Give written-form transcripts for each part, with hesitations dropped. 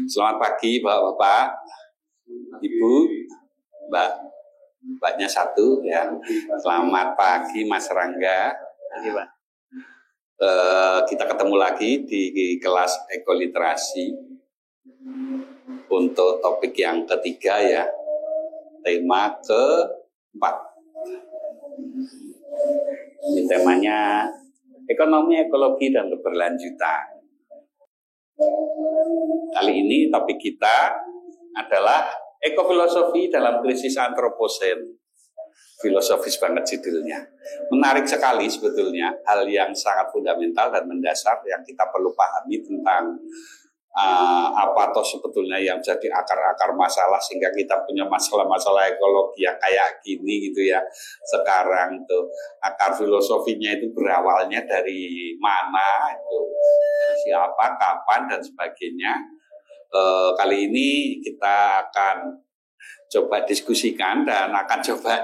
Selamat pagi Bapak-Bapak, Ibu, Mbaknya satu ya. Selamat pagi Mas Rangga. Pak. Kita ketemu lagi di kelas ekoliterasi untuk topik yang ketiga ya, tema keempat. Ini temanya ekonomi, ekologi, dan keberlanjutan. Kali ini topik kita adalah ekofilosofi dalam krisis antroposen. Filosofis banget judulnya. Menarik sekali sebetulnya, hal yang sangat fundamental dan mendasar yang kita perlu pahami tentang apa toh sebetulnya yang jadi akar-akar masalah sehingga kita punya masalah-masalah ekologi yang kayak gini gitu ya. Sekarang tuh akar filosofinya itu berawalnya dari mana, itu siapa, kapan, dan sebagainya. Kali ini kita akan coba diskusikan dan akan coba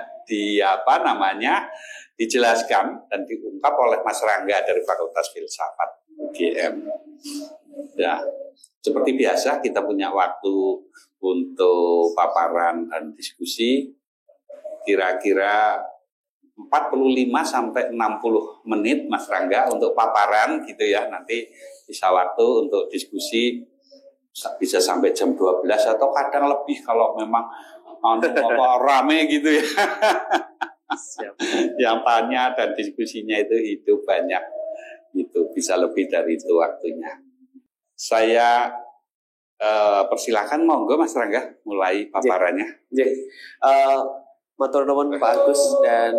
dijelaskan dan diungkap oleh Mas Rangga dari Fakultas Filsafat UGM. Ya, seperti biasa kita punya waktu untuk paparan dan diskusi kira-kira 45 sampai 60 menit Mas Rangga untuk paparan gitu ya. Nanti bisa waktu untuk diskusi bisa sampai jam 12 atau kadang lebih kalau memang rame gitu ya. Yang tanya dan diskusinya itu hidup banyak, itu bisa lebih dari itu waktunya. Saya persilakan, monggo Mas Rangga mulai paparannya. Matur nuwun Pak Agus dan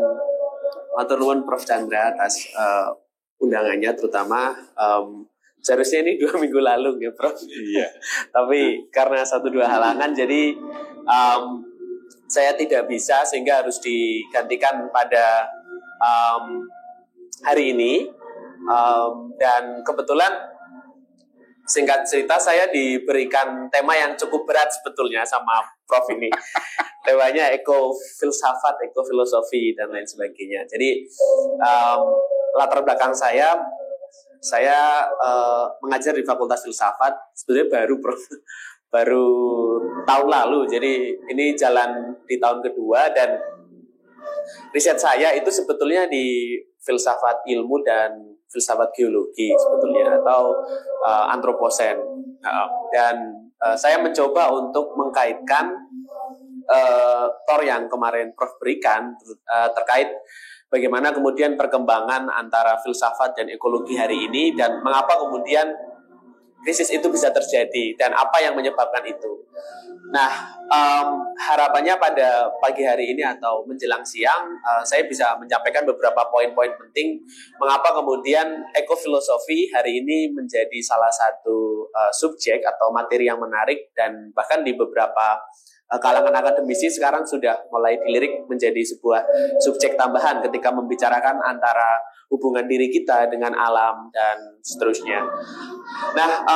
matur nuwun Prof Chandra atas undangannya, terutama seharusnya ini 2 minggu lalu ya Prof. Iya. Tapi karena 1-2 halangan jadi saya tidak bisa sehingga harus digantikan pada hari ini. Dan kebetulan singkat cerita saya diberikan tema yang cukup berat sebetulnya sama Prof ini. Temanya ekofilsafat, ekofilosofi dan lain sebagainya. Jadi latar belakang saya mengajar di Fakultas Filsafat sebenarnya baru Prof. Baru tahun lalu, jadi ini jalan di tahun kedua dan riset saya itu sebetulnya di filsafat ilmu dan filsafat geologi sebetulnya atau antroposen. Dan saya mencoba untuk mengkaitkan tor yang kemarin Prof berikan terkait bagaimana kemudian perkembangan antara filsafat dan ekologi hari ini dan mengapa kemudian krisis itu bisa terjadi dan apa yang menyebabkan itu. Nah, harapannya pada pagi hari ini atau menjelang siang, saya bisa menyampaikan beberapa poin-poin penting mengapa kemudian ekofilosofi hari ini menjadi salah satu subjek atau materi yang menarik dan bahkan di beberapa kalangan akademisi sekarang sudah mulai dilirik menjadi sebuah subjek tambahan ketika membicarakan antara hubungan diri kita dengan alam dan seterusnya. Nah,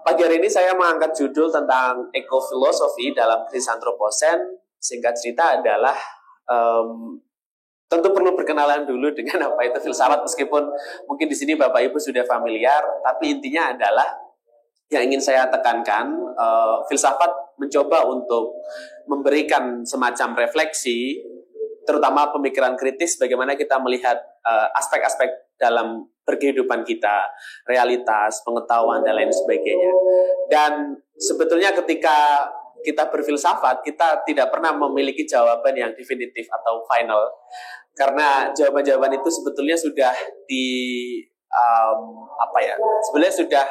pagi hari ini saya mengangkat judul tentang ekofilosofi dalam krisis antroposen. Singkat cerita adalah tentu perlu perkenalan dulu dengan apa itu filsafat, meskipun mungkin di sini Bapak Ibu sudah familiar, tapi intinya adalah yang ingin saya tekankan, filsafat mencoba untuk memberikan semacam refleksi, terutama pemikiran kritis, bagaimana kita melihat aspek-aspek dalam berkehidupan kita, realitas, pengetahuan, dan lain sebagainya. Dan sebetulnya ketika kita berfilsafat, kita tidak pernah memiliki jawaban yang definitif atau final, karena jawaban-jawaban itu sebetulnya sudah sebenarnya sudah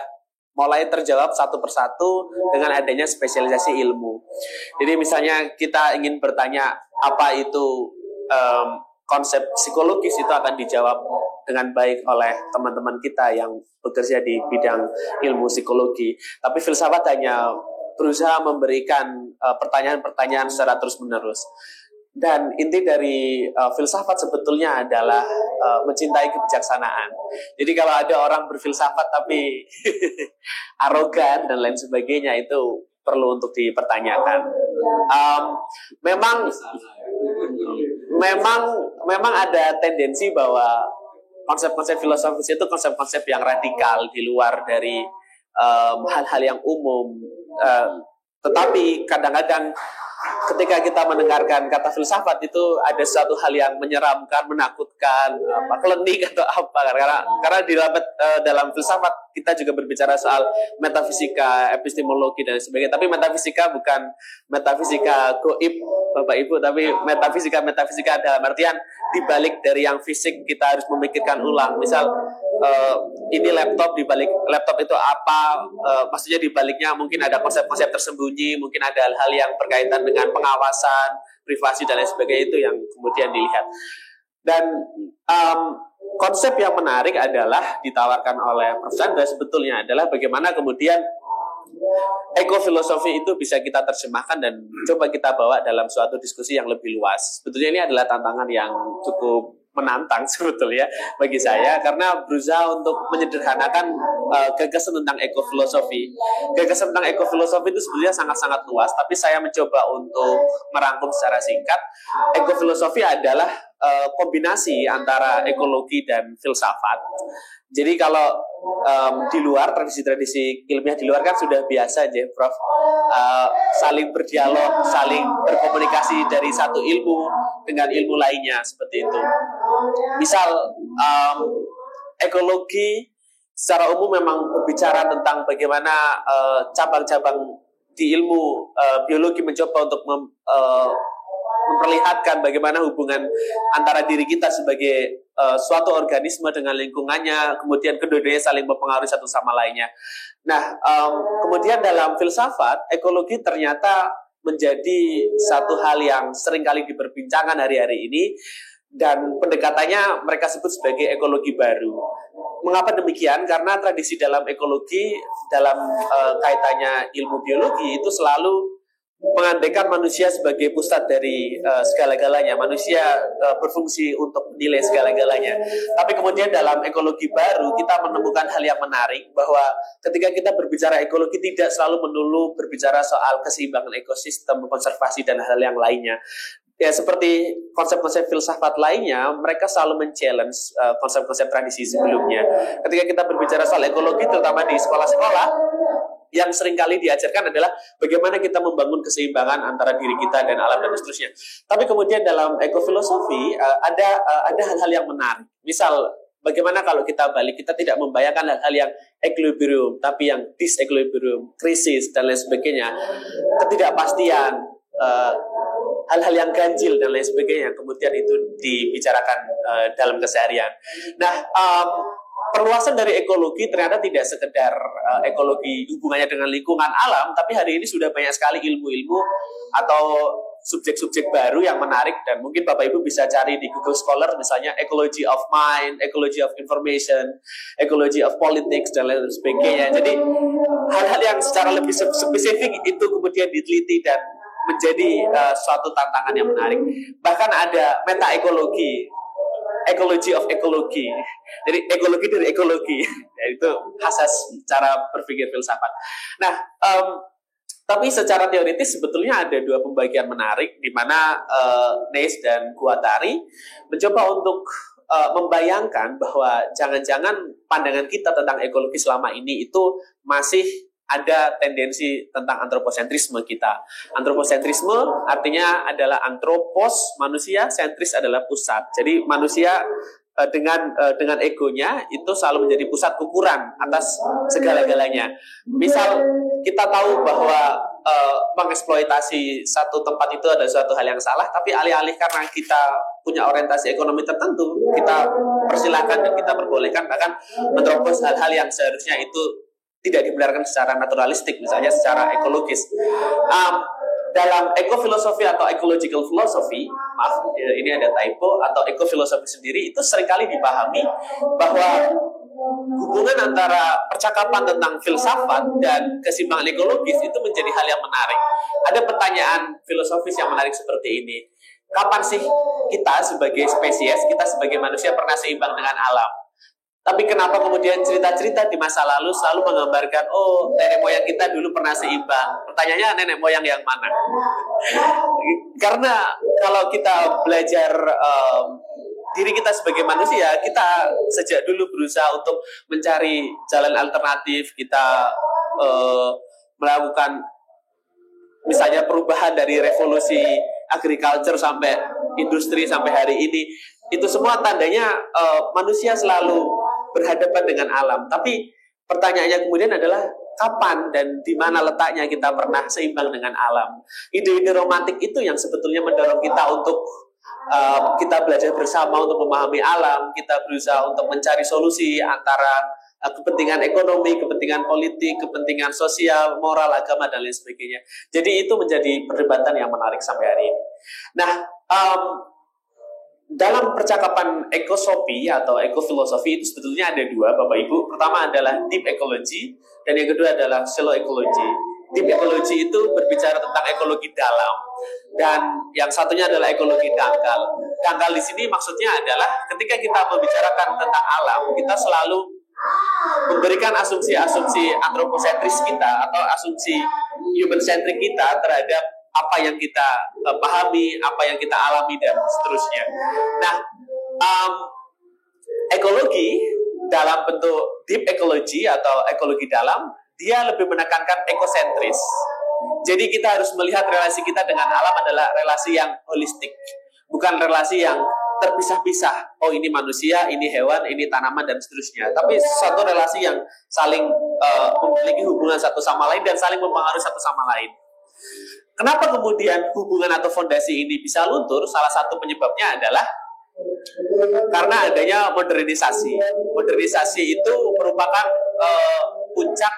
mulai terjawab satu persatu dengan adanya spesialisasi ilmu. Jadi misalnya kita ingin bertanya apa itu konsep psikologis, itu akan dijawab dengan baik oleh teman-teman kita yang bekerja di bidang ilmu psikologi. Tapi filsafat hanya berusaha memberikan pertanyaan-pertanyaan secara terus-menerus. Dan inti dari filsafat sebetulnya adalah mencintai kebijaksanaan. Jadi kalau ada orang berfilsafat tapi arogan dan lain sebagainya, itu perlu untuk dipertanyakan. Memang ada tendensi bahwa konsep-konsep filosofis itu konsep-konsep yang radikal di luar dari hal-hal yang umum. Tetapi kadang-kadang ketika kita mendengarkan kata filsafat itu ada suatu hal yang menyeramkan, menakutkan, klinik atau apa, karena di dalam filsafat kita juga berbicara soal metafisika, epistemologi dan sebagainya. Tapi metafisika bukan metafisika goib Bapak Ibu, tapi metafisika dalam artian dibalik dari yang fisik kita harus memikirkan ulang. Misal ini laptop, di balik laptop itu apa, maksudnya di baliknya mungkin ada konsep-konsep tersembunyi, mungkin ada hal-hal yang berkaitan dengan pengawasan, privasi dan lain sebagainya, itu yang kemudian dilihat. Dan konsep yang menarik adalah ditawarkan oleh Prof. Chandra sebetulnya adalah bagaimana kemudian ekofilosofi itu bisa kita terjemahkan dan coba kita bawa dalam suatu diskusi yang lebih luas. Sebetulnya ini adalah tantangan yang cukup menantang sebetulnya bagi saya, karena berusaha untuk menyederhanakan gagasan tentang ekofilosofi. Gagasan tentang ekofilosofi itu sebenarnya sangat-sangat luas, tapi saya mencoba untuk merangkum secara singkat. Ekofilosofi adalah kombinasi antara ekologi dan filsafat. Jadi kalau di luar, tradisi-tradisi ilmiah di luar kan sudah biasa aja, Prof. Saling berdialog, saling berkomunikasi dari satu ilmu dengan ilmu lainnya, seperti itu. Misal, ekologi secara umum memang berbicara tentang bagaimana cabang-cabang di ilmu biologi mencoba untuk memperlihatkan bagaimana hubungan antara diri kita sebagai suatu organisme dengan lingkungannya, kemudian kedua-duanya saling mempengaruhi satu sama lainnya. Nah, kemudian dalam filsafat, ekologi ternyata menjadi satu hal yang seringkali diperbincangkan hari-hari ini, dan pendekatannya mereka sebut sebagai ekologi baru. Mengapa demikian? Karena tradisi dalam ekologi, dalam kaitannya ilmu biologi itu selalu mengandaikan manusia sebagai pusat dari segala-galanya. Manusia berfungsi untuk menilai segala-galanya. Tapi kemudian dalam ekologi baru kita menemukan hal yang menarik, bahwa ketika kita berbicara ekologi tidak selalu melulu berbicara soal keseimbangan ekosistem, konservasi dan hal yang lainnya. Ya, seperti konsep-konsep filsafat lainnya, mereka selalu men-challenge konsep-konsep tradisi sebelumnya. Ketika kita berbicara soal ekologi, terutama di sekolah-sekolah, yang seringkali diajarkan adalah bagaimana kita membangun keseimbangan antara diri kita dan alam dan seterusnya. Tapi kemudian dalam ekofilosofi ada hal-hal yang menarik. Misal, bagaimana kalau kita balik, kita tidak membayangkan hal-hal yang equilibrium, tapi yang disequilibrium, krisis dan lain sebagainya, ketidakpastian, hal-hal yang ganjil dan lain sebagainya, kemudian itu dibicarakan dalam keseharian. Nah, perluasan dari ekologi ternyata tidak sekedar ekologi hubungannya dengan lingkungan alam, tapi hari ini sudah banyak sekali ilmu-ilmu atau subjek-subjek baru yang menarik, dan mungkin Bapak Ibu bisa cari di Google Scholar, misalnya ecology of mind, ecology of information, ecology of politics dan lain sebagainya. Jadi hal-hal yang secara lebih spesifik itu kemudian diteliti dan menjadi suatu tantangan yang menarik. Bahkan ada meta-ekologi, ecology of ecology. Jadi ekologi dari ekologi. Ya, itu asas cara berpikir filsafat. Nah, tapi secara teoritis sebetulnya ada dua pembagian menarik, di mana Nash dan Guattari mencoba untuk membayangkan bahwa jangan-jangan pandangan kita tentang ekologi selama ini itu masih ada tendensi tentang antroposentrisme kita. Antroposentrisme artinya adalah antropos, manusia, sentris adalah pusat. Jadi manusia dengan egonya itu selalu menjadi pusat ukuran atas segala-galanya. Misal kita tahu bahwa mengeksploitasi satu tempat itu adalah suatu hal yang salah, tapi alih-alih karena kita punya orientasi ekonomi tertentu, kita persilahkan dan kita perbolehkan bahkan menerobos hal-hal yang seharusnya itu tidak dibenarkan secara naturalistik, misalnya secara ekologis. Dalam ekofilosofi atau ecological philosophy, maaf, ini ada typo, atau ekofilosofi sendiri, itu seringkali dipahami bahwa hubungan antara percakapan tentang filsafat dan keseimbangan ekologis itu menjadi hal yang menarik. Ada pertanyaan filosofis yang menarik seperti ini. Kapan sih kita sebagai spesies, kita sebagai manusia pernah seimbang dengan alam? Tapi kenapa kemudian cerita-cerita di masa lalu selalu menggambarkan, oh, nenek moyang kita dulu pernah seimbang. Pertanyaannya, nenek moyang yang mana? Karena kalau kita belajar diri kita sebagai manusia, kita sejak dulu berusaha untuk mencari jalan alternatif, kita melakukan misalnya perubahan dari revolusi agriculture sampai industri sampai hari ini, itu semua tandanya manusia selalu berhadapan dengan alam. Tapi pertanyaannya kemudian adalah kapan dan di mana letaknya kita pernah seimbang dengan alam. Ide-ide romantik itu yang sebetulnya mendorong kita untuk kita belajar bersama untuk memahami alam, kita berusaha untuk mencari solusi antara kepentingan ekonomi, kepentingan politik, kepentingan sosial, moral, agama, dan lain sebagainya. Jadi itu menjadi perdebatan yang menarik sampai hari ini. Nah, dalam percakapan ekosofi atau ekofilosofi itu sebetulnya ada dua, Bapak Ibu. Pertama adalah deep ecology, dan yang kedua adalah shallow ecology. Deep ecology itu berbicara tentang ekologi dalam, dan yang satunya adalah ekologi dangkal. Dangkal di sini maksudnya adalah ketika kita membicarakan tentang alam, kita selalu memberikan asumsi-asumsi antroposentris kita atau asumsi human-centric kita terhadap apa yang kita pahami, apa yang kita alami, dan seterusnya. Nah, ekologi dalam bentuk deep ecology atau ekologi dalam, dia lebih menekankan ekosentris. Jadi kita harus melihat relasi kita dengan alam adalah relasi yang holistik, bukan relasi yang terpisah-pisah. Oh, ini manusia, ini hewan, ini tanaman, dan seterusnya. Tapi satu relasi yang saling memiliki hubungan satu sama lain dan saling mempengaruhi satu sama lain. Kenapa kemudian hubungan atau fondasi ini bisa luntur? Salah satu penyebabnya adalah karena adanya modernisasi. Modernisasi itu merupakan puncak.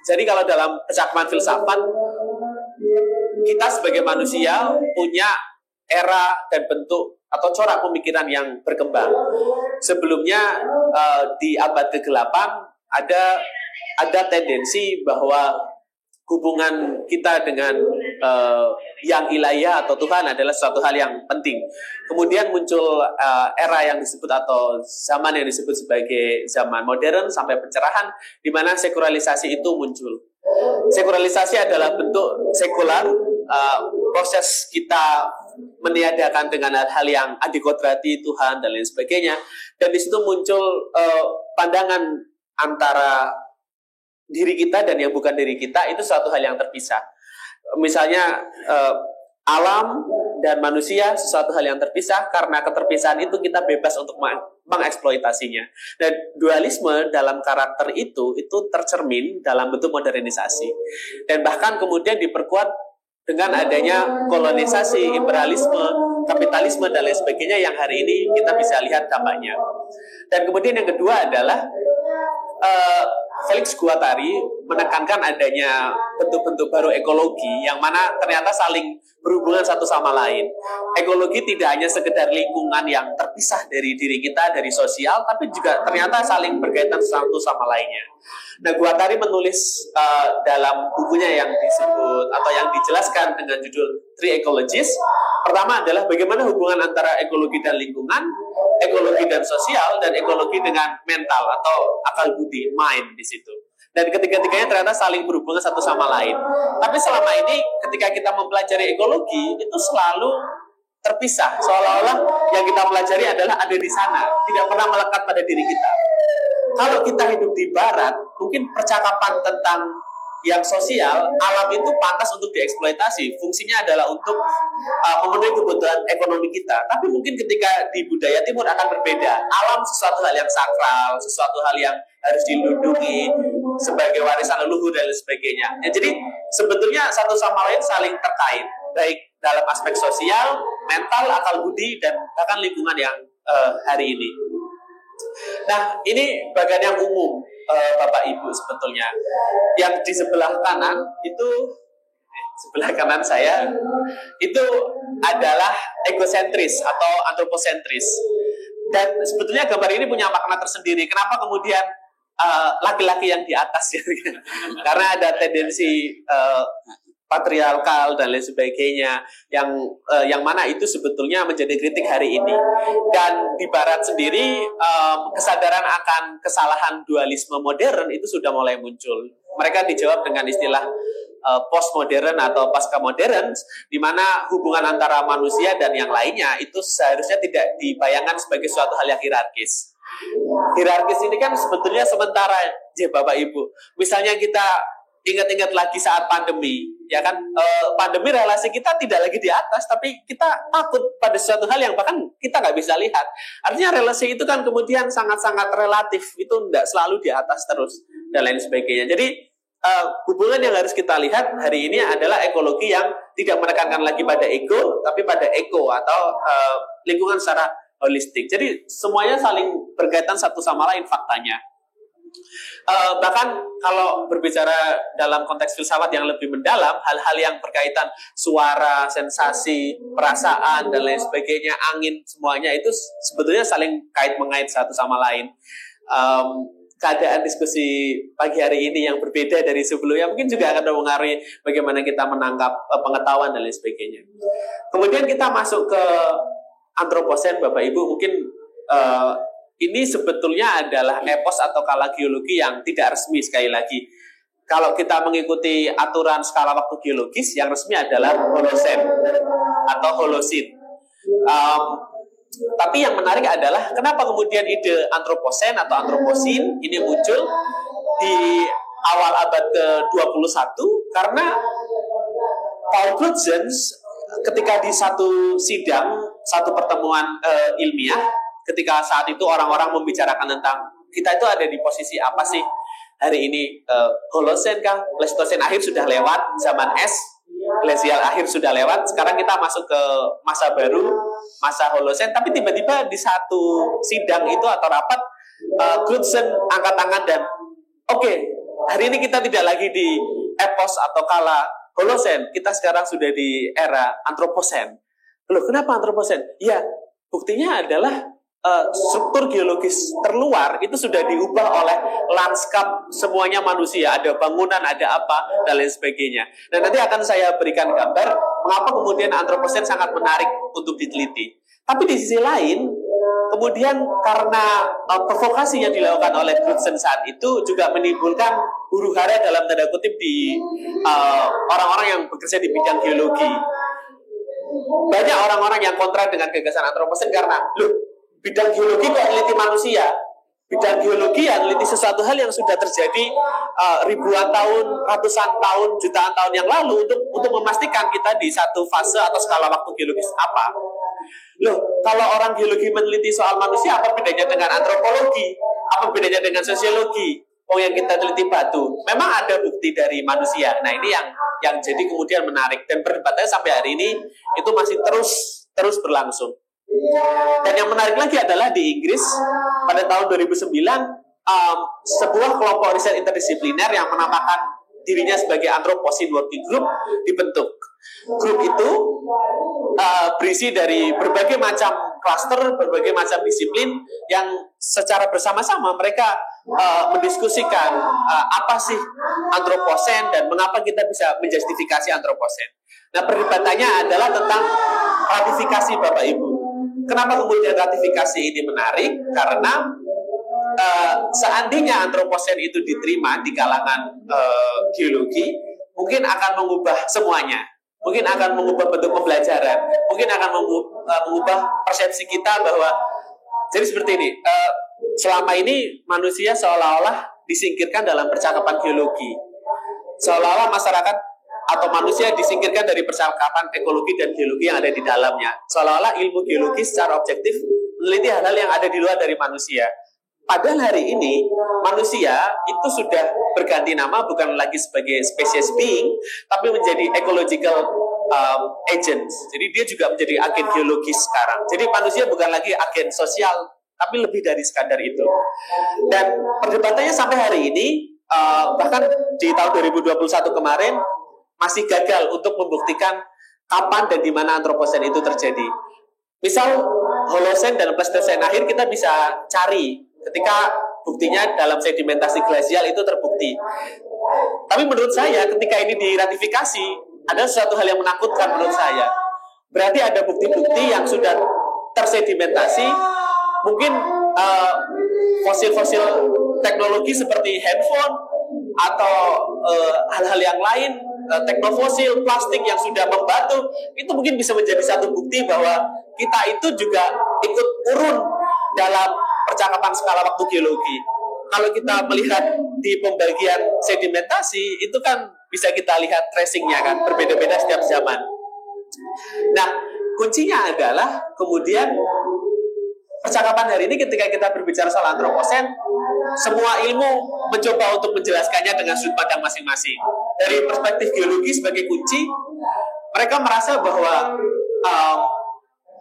Jadi kalau dalam percakapan filsafat, kita sebagai manusia punya era dan bentuk atau corak pemikiran yang berkembang. Sebelumnya di abad ke-8 ada tendensi bahwa hubungan kita dengan yang ilahiyah atau Tuhan adalah suatu hal yang penting. Kemudian muncul era yang disebut atau zaman yang disebut sebagai zaman modern sampai pencerahan, di mana sekularilisasi itu muncul. Sekularilisasi adalah bentuk sekular, proses kita meniadakan dengan hal-hal yang adikodrati Tuhan dan lain sebagainya. Dan di situ muncul pandangan antara diri kita dan yang bukan diri kita itu suatu hal yang terpisah. Misalnya alam dan manusia sesuatu hal yang terpisah, karena keterpisahan itu kita bebas untuk mengeksploitasinya. Dan dualisme dalam karakter itu tercermin dalam bentuk modernisasi. Dan bahkan kemudian diperkuat dengan adanya kolonisasi, imperialisme, kapitalisme, dan lain sebagainya yang hari ini kita bisa lihat dampaknya. Dan kemudian yang kedua adalah Felix Guattari menekankan adanya bentuk-bentuk baru ekologi yang mana ternyata saling berhubungan satu sama lain. Ekologi tidak hanya sekedar lingkungan yang terpisah dari diri kita, dari sosial, tapi juga ternyata saling berkaitan satu sama lainnya. Nah, Guattari menulis dalam bukunya yang disebut atau yang dijelaskan dengan judul Three Ecologies. Pertama adalah bagaimana hubungan antara ekologi dan lingkungan, ekologi dan sosial, dan ekologi dengan mental atau akal budi, mind di situ. Dan ketiga-tiganya ternyata saling berhubungan satu sama lain. Tapi selama ini ketika kita mempelajari ekologi itu selalu terpisah, seolah-olah yang kita pelajari adalah ada di sana, tidak pernah melekat pada diri kita. Kalau kita hidup di barat, mungkin percakapan tentang yang sosial, alam itu pantas untuk dieksploitasi. Fungsinya adalah untuk memenuhi kebutuhan ekonomi kita. Tapi mungkin ketika di budaya timur akan berbeda. Alam sesuatu hal yang sakral, sesuatu hal yang harus dilindungi sebagai warisan leluhur dan lain sebagainya. Ya, jadi sebetulnya satu sama lain saling terkait, baik dalam aspek sosial, mental, akal budi, dan bahkan lingkungan yang hari ini. Nah, ini bagian yang umum, Bapak Ibu, sebetulnya. Yang di sebelah kanan itu, sebelah kanan saya, itu adalah egosentris atau antroposentris. Dan sebetulnya gambar ini punya makna tersendiri. Kenapa kemudian laki-laki yang di atas? Karena ada tendensi patriarkal dan lain sebagainya yang mana itu sebetulnya menjadi kritik hari ini. Dan di barat sendiri kesadaran akan kesalahan dualisme modern itu sudah mulai muncul. Mereka dijawab dengan istilah postmodern atau pasca modern, di mana hubungan antara manusia dan yang lainnya itu seharusnya tidak dibayangkan sebagai suatu hal yang hierarkis. Hierarkis ini kan sebetulnya sementara, ya Bapak Ibu. Misalnya kita ingat-ingat lagi saat pandemi, ya kan, pandemi relasi kita tidak lagi di atas, tapi kita takut pada suatu hal yang bahkan kita nggak bisa lihat. Artinya relasi itu kan kemudian sangat-sangat relatif, itu tidak selalu di atas terus, dan lain sebagainya. Jadi hubungan yang harus kita lihat hari ini adalah ekologi yang tidak menekankan lagi pada ego, tapi pada eko atau lingkungan secara holistik. Jadi semuanya saling berkaitan satu sama lain faktanya. Bahkan kalau berbicara dalam konteks filsafat yang lebih mendalam, hal-hal yang berkaitan suara, sensasi, perasaan, dan lain sebagainya, angin, semuanya itu sebetulnya saling kait-mengait satu sama lain. Keadaan diskusi pagi hari ini yang berbeda dari sebelumnya mungkin juga akan mempengaruhi bagaimana kita menangkap pengetahuan dan lain sebagainya. Kemudian kita masuk ke Anthropocene, Bapak Ibu, mungkin ini sebetulnya adalah epos atau kala geologi yang tidak resmi sekali lagi. Kalau kita mengikuti aturan skala waktu geologis, yang resmi adalah Holocene atau Holocene. Tapi yang menarik adalah kenapa kemudian ide Anthropocene atau Anthropocene ini muncul di awal abad ke-21, karena Paul Crutzen ketika di satu sidang, satu pertemuan ilmiah, ketika saat itu orang-orang membicarakan tentang kita itu ada di posisi apa sih hari ini, Holocene kah? Pleistocene akhir sudah lewat, zaman es, glasial akhir sudah lewat, sekarang kita masuk ke masa baru, masa Holocene. Tapi tiba-tiba di satu sidang itu atau rapat, Crutzen angkat tangan dan oke, hari ini kita tidak lagi di epos atau kala Holocene, kita sekarang sudah di era Anthropocene. Loh, kenapa Anthropocene? Ya, buktinya adalah struktur geologis terluar itu sudah diubah oleh lanskap semuanya manusia, ada bangunan, ada apa, dan lain sebagainya. Dan nanti akan saya berikan gambar mengapa kemudian Anthropocene sangat menarik untuk diteliti. Tapi di sisi lain, kemudian karena provokasi yang dilakukan oleh Crutzen saat itu juga menimbulkan huru-hara dalam tanda kutip di orang-orang yang bekerja di bidang geologi. Banyak orang-orang yang kontra dengan gagasan Anthropocene karena, loh, bidang geologi kok neliti manusia? Bidang geologi yang neliti sesuatu hal yang sudah terjadi ribuan tahun, ratusan tahun, jutaan tahun yang lalu untuk memastikan kita di satu fase atau skala waktu geologis apa. Loh, kalau orang geologi meneliti soal manusia, apa bedanya dengan antropologi? Apa bedanya dengan sosiologi? Oh, yang kita teliti batu. Memang ada bukti dari manusia. Nah, ini yang jadi kemudian menarik. Dan perdebatannya sampai hari ini itu masih terus berlangsung. Dan yang menarik lagi adalah di Inggris pada tahun 2009 sebuah kelompok riset interdisipliner yang menamakan dirinya sebagai Anthropocene Working Group dibentuk. Grup itu berisi dari berbagai macam klaster, berbagai macam disiplin yang secara bersama-sama mereka mendiskusikan apa sih Anthropocene dan mengapa kita bisa menjustifikasi Anthropocene. Nah, perdebatannya adalah tentang ratifikasi, Bapak Ibu. Kenapa kemudian ratifikasi ini menarik? Karena seandainya Anthropocene itu diterima di kalangan geologi, mungkin akan mengubah semuanya. Mungkin akan mengubah bentuk pembelajaran. Mungkin akan mengubah persepsi kita bahwa, jadi seperti ini, selama ini manusia seolah-olah disingkirkan dalam percakapan geologi. Seolah-olah masyarakat atau manusia disingkirkan dari percakapan ekologi dan geologi yang ada di dalamnya. Seolah-olah ilmu geologi secara objektif meneliti hal-hal yang ada di luar dari manusia. Padahal hari ini manusia itu sudah berganti nama, bukan lagi sebagai species being, tapi menjadi ecological agent. Jadi dia juga menjadi agen geologis sekarang. Jadi manusia bukan lagi agen sosial, tapi lebih dari sekadar itu. Dan perdebatannya sampai hari ini, bahkan di tahun 2021 kemarin, masih gagal untuk membuktikan kapan dan di mana Anthropocene itu terjadi. Misal Holocene dan Pleistocene akhir kita bisa cari ketika buktinya dalam sedimentasi glasial itu terbukti. Tapi menurut saya ketika ini diratifikasi ada sesuatu hal yang menakutkan menurut saya. Berarti ada bukti-bukti yang sudah tersedimentasi, mungkin fosil-fosil teknologi seperti handphone atau hal-hal yang lain teknofosil, plastik yang sudah membatu, itu mungkin bisa menjadi satu bukti bahwa kita itu juga ikut urun dalam percakapan skala waktu geologi. Kalau kita melihat di pembagian sedimentasi, itu kan bisa kita lihat tracingnya kan, berbeda-beda setiap zaman. Nah, kuncinya adalah kemudian percakapan hari ini ketika kita berbicara soal antroposen, semua ilmu mencoba untuk menjelaskannya dengan sudut pandang masing-masing. Dari perspektif geologi sebagai kunci, mereka merasa bahwa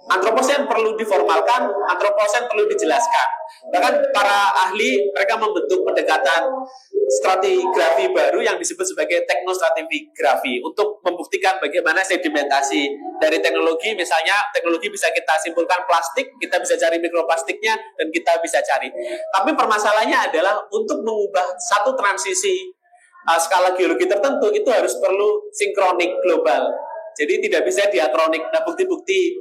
antroposen perlu diformalkan, antroposen perlu dijelaskan. Bahkan para ahli, mereka membentuk pendekatan stratigrafi baru yang disebut sebagai teknostratigrafi untuk membuktikan bagaimana sedimentasi dari teknologi. Misalnya teknologi bisa kita simpulkan plastik, kita bisa cari mikroplastiknya, dan kita bisa cari. Tapi permasalahannya adalah untuk mengubah satu transisi skala geologi tertentu, itu harus perlu sinkronik global. Jadi tidak bisa diakronik. Nah, bukti-bukti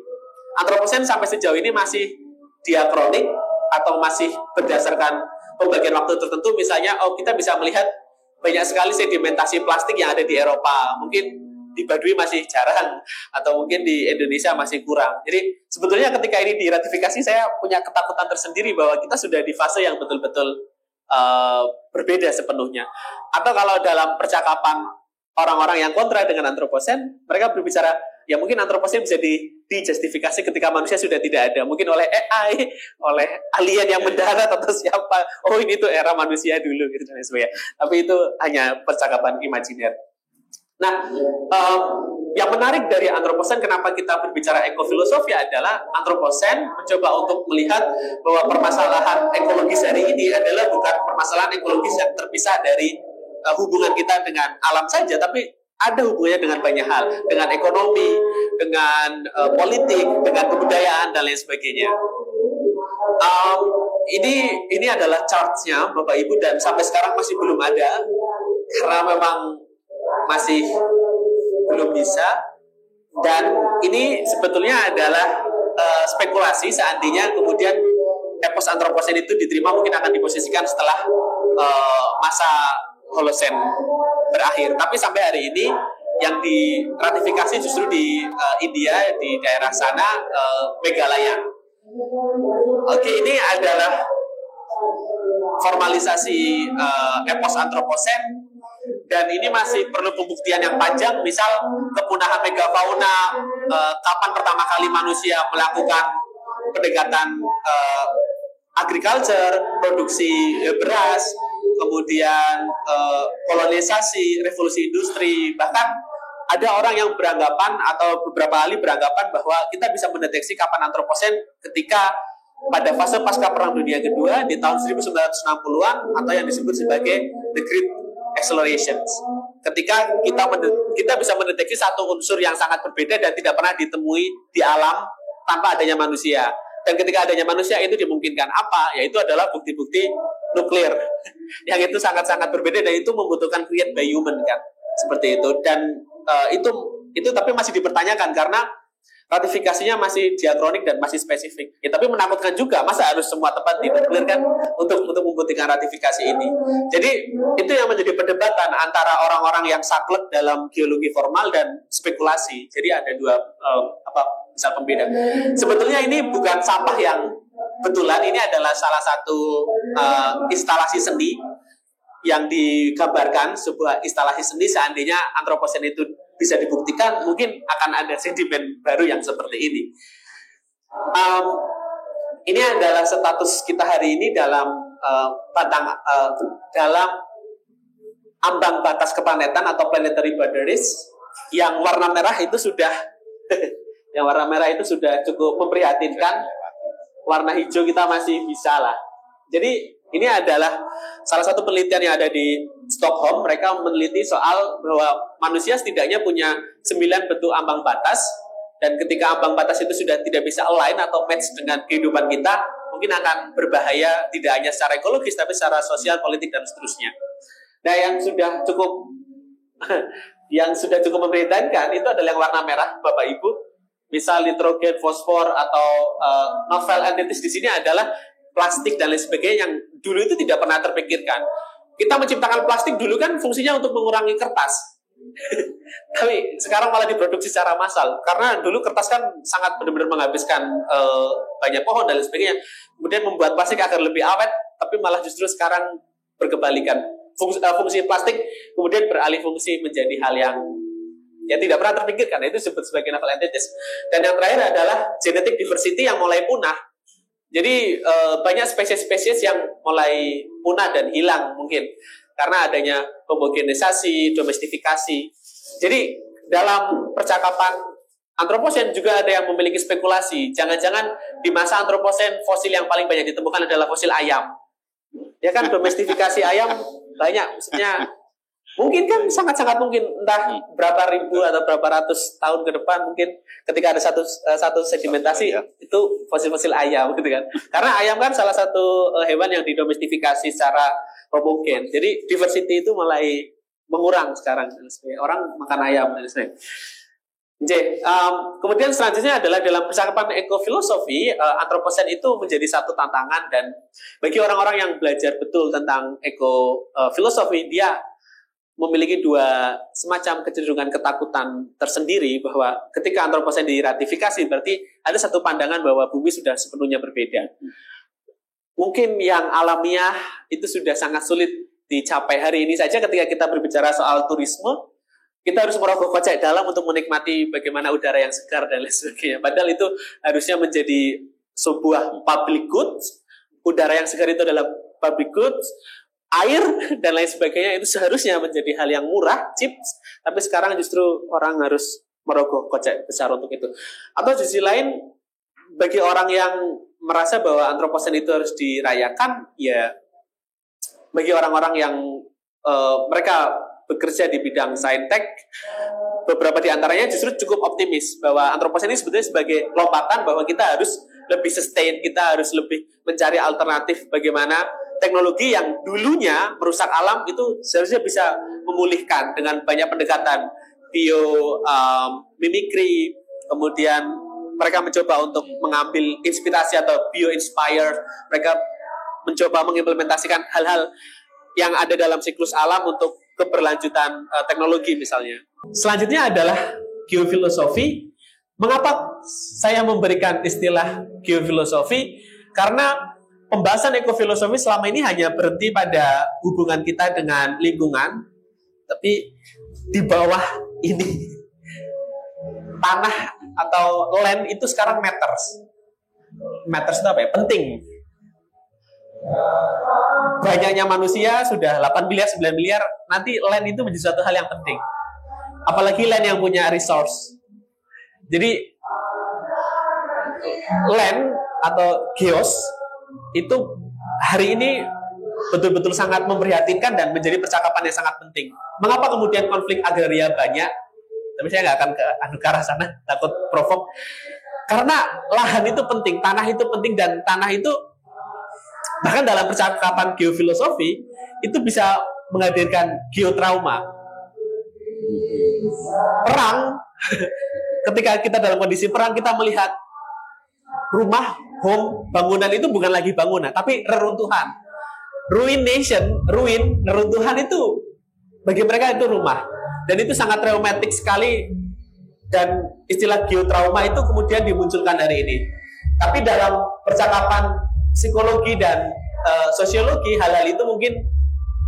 antroposen sampai sejauh ini masih diakronik atau masih berdasarkan pembagian waktu tertentu. Misalnya, kita bisa melihat banyak sekali sedimentasi plastik yang ada di Eropa. Mungkin di Baduy masih jarang, atau mungkin di Indonesia masih kurang. Jadi sebetulnya ketika ini diratifikasi, saya punya ketakutan tersendiri bahwa kita sudah di fase yang betul-betul berbeda sepenuhnya. Atau kalau dalam percakapan orang-orang yang kontra dengan antroposen, mereka berbicara, ya mungkin antroposen bisa dijustifikasi ketika manusia sudah tidak ada. Mungkin oleh AI, oleh alien yang mendarat atau siapa. Oh, ini tuh era manusia dulu gitu dan sebagainya. Tapi itu hanya percakapan imajiner. Nah, yang menarik dari antroposen, kenapa kita berbicara ekofilosofi, adalah antroposen mencoba untuk melihat bahwa permasalahan ekologis hari ini adalah bukan permasalahan ekologis yang terpisah dari hubungan kita dengan alam saja, tapi ada hubungannya dengan banyak hal, dengan ekonomi, dengan politik, dengan kebudayaan, dan lain sebagainya. Ini adalah chartnya, Bapak Ibu, dan sampai sekarang masih belum ada, karena memang masih belum bisa. Dan ini sebetulnya adalah spekulasi. Seandainya kemudian epos antroposen itu diterima, mungkin akan diposisikan setelah masa Holosen berakhir. Tapi sampai hari ini yang diratifikasi justru di India, di daerah sana, Meghalaya. Oke, ini adalah formalisasi epos antroposen, dan ini masih perlu pembuktian yang panjang. Misal kepunahan megafauna, kapan pertama kali manusia melakukan pendekatan agriculture, produksi beras, kemudian kolonisasi, revolusi industri. Bahkan ada orang yang beranggapan, atau beberapa ahli beranggapan, bahwa kita bisa mendeteksi kapan antroposen ketika pada fase pasca Perang Dunia Kedua di tahun 1960-an, atau yang disebut sebagai the Great Accelerations. Ketika kita bisa mendeteksi satu unsur yang sangat berbeda dan tidak pernah ditemui di alam tanpa adanya manusia. Dan ketika adanya manusia, itu dimungkinkan apa? Yaitu adalah bukti-bukti nuklir yang itu sangat-sangat berbeda, dan itu membutuhkan create by human kan, seperti itu. Dan itu tapi masih dipertanyakan karena ratifikasinya masih diakronik dan masih spesifik. Ya, tapi menakutkan juga, masa harus semua tempat di nuklir kan untuk membuktikan ratifikasi ini. Jadi itu yang menjadi perdebatan antara orang-orang yang saklek dalam geologi formal dan spekulasi. Jadi ada dua misal pembeda. Sebetulnya ini bukan sampah yang betulan, ini adalah salah satu instalasi seni yang digambarkan, sebuah instalasi seni. Seandainya antroposen itu bisa dibuktikan, mungkin akan ada sedimen baru yang seperti ini. Ini adalah status kita hari ini dalam dalam ambang batas keplanetan atau planetary boundaries. Yang warna merah itu sudah yang warna merah itu sudah cukup memprihatinkan. Warna hijau kita masih bisa lah. Jadi ini adalah salah satu penelitian yang ada di Stockholm. Mereka meneliti soal bahwa manusia setidaknya punya 9 bentuk ambang batas. Dan ketika ambang batas itu sudah tidak bisa align atau match dengan kehidupan kita, mungkin akan berbahaya tidak hanya secara ekologis, tapi secara sosial, politik, dan seterusnya. Nah, yang sudah cukup memprihatinkan itu adalah yang warna merah, Bapak Ibu. Misal nitrogen, fosfor, atau novel entities di sini adalah plastik dan lain sebagainya yang dulu itu tidak pernah terpikirkan. Kita menciptakan plastik dulu kan fungsinya untuk mengurangi kertas. Tapi sekarang malah diproduksi secara massal. Karena dulu kertas kan sangat benar-benar menghabiskan banyak pohon dan lain sebagainya. Kemudian membuat plastik agar lebih awet, tapi malah justru sekarang berkebalikan. Fungsi plastik kemudian beralih fungsi menjadi hal yang ya tidak pernah terpikirkan. Itu disebut sebagai novel entities. Dan yang terakhir adalah genetic diversity yang mulai punah. Jadi banyak spesies-spesies yang mulai punah dan hilang mungkin karena adanya homogenisasi, domestifikasi. Jadi dalam percakapan Antroposen juga ada yang memiliki spekulasi. Jangan-jangan di masa Antroposen fosil yang paling banyak ditemukan adalah fosil ayam. Ya kan, domestifikasi ayam banyak. Maksudnya mungkin kan sangat-sangat mungkin entah berapa ribu atau berapa ratus tahun ke depan mungkin ketika ada satu sedimentasi itu fosil-fosil ayam gitu kan. Karena ayam kan salah satu hewan yang didomestifikasi secara homogen. Jadi diversity itu mulai mengurang sekarang. Orang makan ayam dan sebagainya. Kemudian selanjutnya adalah dalam percakapan ekofilosofi, Antroposen itu menjadi satu tantangan dan bagi orang-orang yang belajar betul tentang ekofilosofi, dia memiliki dua semacam kecenderungan ketakutan tersendiri bahwa ketika Antroposen diratifikasi berarti ada satu pandangan bahwa bumi sudah sepenuhnya berbeda. Mungkin yang alamiah itu sudah sangat sulit dicapai hari ini saja ketika kita berbicara soal turisme. Kita harus merogoh kocek dalam untuk menikmati bagaimana udara yang segar dan lain sebagainya. Padahal itu harusnya menjadi sebuah public goods. Udara yang segar itu adalah public goods. Air dan lain sebagainya itu seharusnya menjadi hal yang murah, cheap. Tapi sekarang justru orang harus merogoh kocek besar untuk itu. Atau di sisi lain, bagi orang yang merasa bahwa Antroposen itu harus dirayakan, ya bagi orang-orang yang mereka bekerja di bidang saintek, beberapa di antaranya justru cukup optimis bahwa Antroposen ini sebetulnya sebagai lompatan bahwa kita harus lebih sustain, kita harus lebih mencari alternatif bagaimana teknologi yang dulunya merusak alam itu seharusnya bisa memulihkan dengan banyak pendekatan mimikri, kemudian mereka mencoba untuk mengambil inspirasi atau bio-inspired, mereka mencoba mengimplementasikan hal-hal yang ada dalam siklus alam untuk keberlanjutan teknologi misalnya. Selanjutnya adalah geofilosofi. Mengapa saya memberikan istilah geofilosofi? Karena pembahasan ekofilosofi selama ini hanya berhenti pada hubungan kita dengan lingkungan, tapi di bawah ini tanah atau land itu sekarang matters. Matters itu apa ya? Penting. Banyaknya manusia sudah 8 miliar, 9 miliar, nanti land itu menjadi suatu hal yang penting. Apalagi land yang punya resource. Jadi land atau geos itu hari ini betul-betul sangat memprihatinkan dan menjadi percakapan yang sangat penting. Mengapa kemudian konflik agraria banyak? Tapi saya nggak akan ke arah sana, takut provok. Karena lahan itu penting, tanah itu penting, dan tanah itu bahkan dalam percakapan geofilosofi itu bisa menghadirkan geotrauma. Perang, ketika kita dalam kondisi perang, kita melihat rumah, home, bangunan itu bukan lagi bangunan, tapi reruntuhan. Reruntuhan itu bagi mereka itu rumah. Dan itu sangat traumatik sekali. Dan istilah geotrauma itu kemudian dimunculkan hari ini. Tapi dalam percakapan psikologi dan sosiologi, hal-hal itu mungkin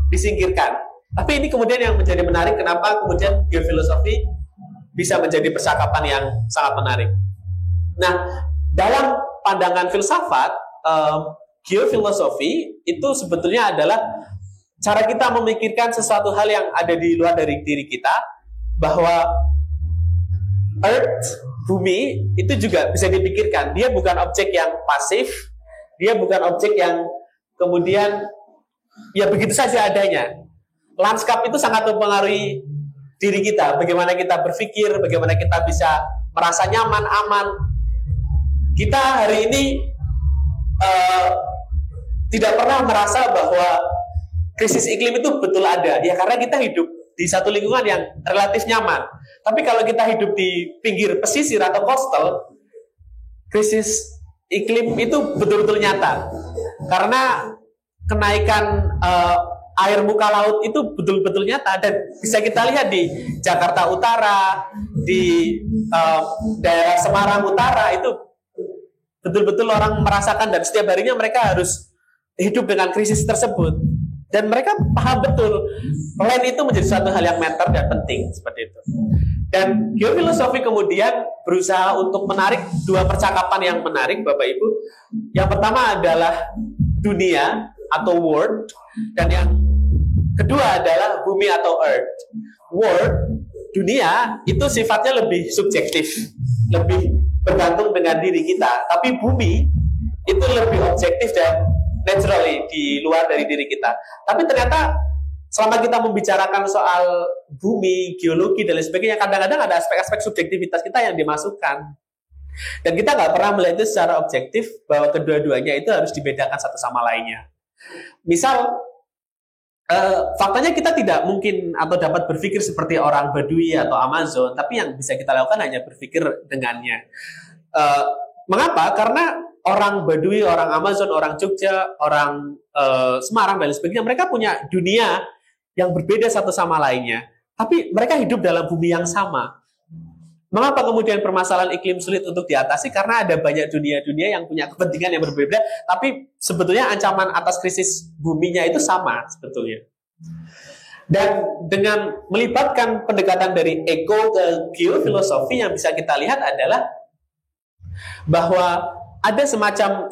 disingkirkan. Tapi ini kemudian yang menjadi menarik, kenapa kemudian geofilosofi bisa menjadi percakapan yang sangat menarik. Nah, dalam pandangan filsafat, geofilosofi itu sebetulnya adalah cara kita memikirkan sesuatu hal yang ada di luar dari diri kita, bahwa Earth, bumi, itu juga bisa dipikirkan. Dia bukan objek yang pasif, dia bukan objek yang kemudian ya begitu saja adanya. Lanskap itu sangat mempengaruhi diri kita, bagaimana kita berpikir, bagaimana kita bisa merasa nyaman, aman. Kita hari ini tidak pernah merasa bahwa krisis iklim itu betul ada, ya karena kita hidup di satu lingkungan yang relatif nyaman. Tapi kalau kita hidup di pinggir pesisir atau coastal, krisis iklim itu betul-betul nyata. Karena kenaikan air muka laut itu betul-betul nyata dan bisa kita lihat di Jakarta Utara, di daerah Semarang Utara itu betul-betul orang merasakan dan setiap harinya mereka harus hidup dengan krisis tersebut dan mereka paham betul land itu menjadi suatu hal yang matter dan penting seperti itu. Dan geofilosofi kemudian berusaha untuk menarik dua percakapan yang menarik, Bapak Ibu. Yang pertama adalah dunia atau world, dan yang kedua adalah bumi atau earth. World, dunia, itu sifatnya lebih subjektif, lebih bergantung dengan diri kita. Tapi bumi itu lebih objektif dan naturally di luar dari diri kita. Tapi ternyata selama kita membicarakan soal bumi, geologi, dan lain sebagainya, kadang-kadang ada aspek-aspek subjektivitas kita yang dimasukkan. Dan kita nggak pernah melihat itu secara objektif, bahwa kedua-duanya itu harus dibedakan satu sama lainnya. Misal, faktanya kita tidak mungkin atau dapat berpikir seperti orang Badui atau Amazon, tapi yang bisa kita lakukan hanya berpikir dengannya. Mengapa? Karena orang Badui, orang Amazon, orang Jogja, orang Semarang, dan lain sebagainya, mereka punya dunia yang berbeda satu sama lainnya. Tapi mereka hidup dalam bumi yang sama. Mengapa kemudian permasalahan iklim sulit untuk diatasi? Karena ada banyak dunia-dunia yang punya kepentingan yang berbeda, tapi sebetulnya ancaman atas krisis buminya itu sama sebetulnya. Dan dengan melibatkan pendekatan dari eko ke geofilosofi, yang bisa kita lihat adalah bahwa ada semacam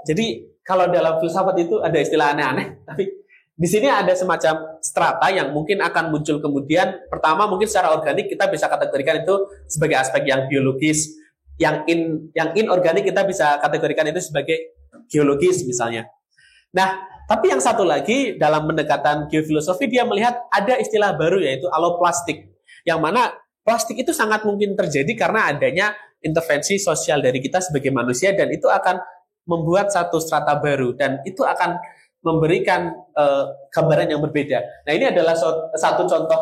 jadi kalau dalam filsafat itu ada istilah aneh-aneh, tapi di sini ada semacam strata yang mungkin akan muncul kemudian. Pertama, mungkin secara organik kita bisa kategorikan itu sebagai aspek yang biologis, yang inorganik kita bisa kategorikan itu sebagai geologis misalnya. Nah, tapi yang satu lagi dalam pendekatan geofilosofi, dia melihat ada istilah baru yaitu aloplastik, yang mana plastik itu sangat mungkin terjadi karena adanya intervensi sosial dari kita sebagai manusia, dan itu akan membuat satu strata baru, dan itu akan memberikan gambaran yang berbeda. Nah, ini adalah satu contoh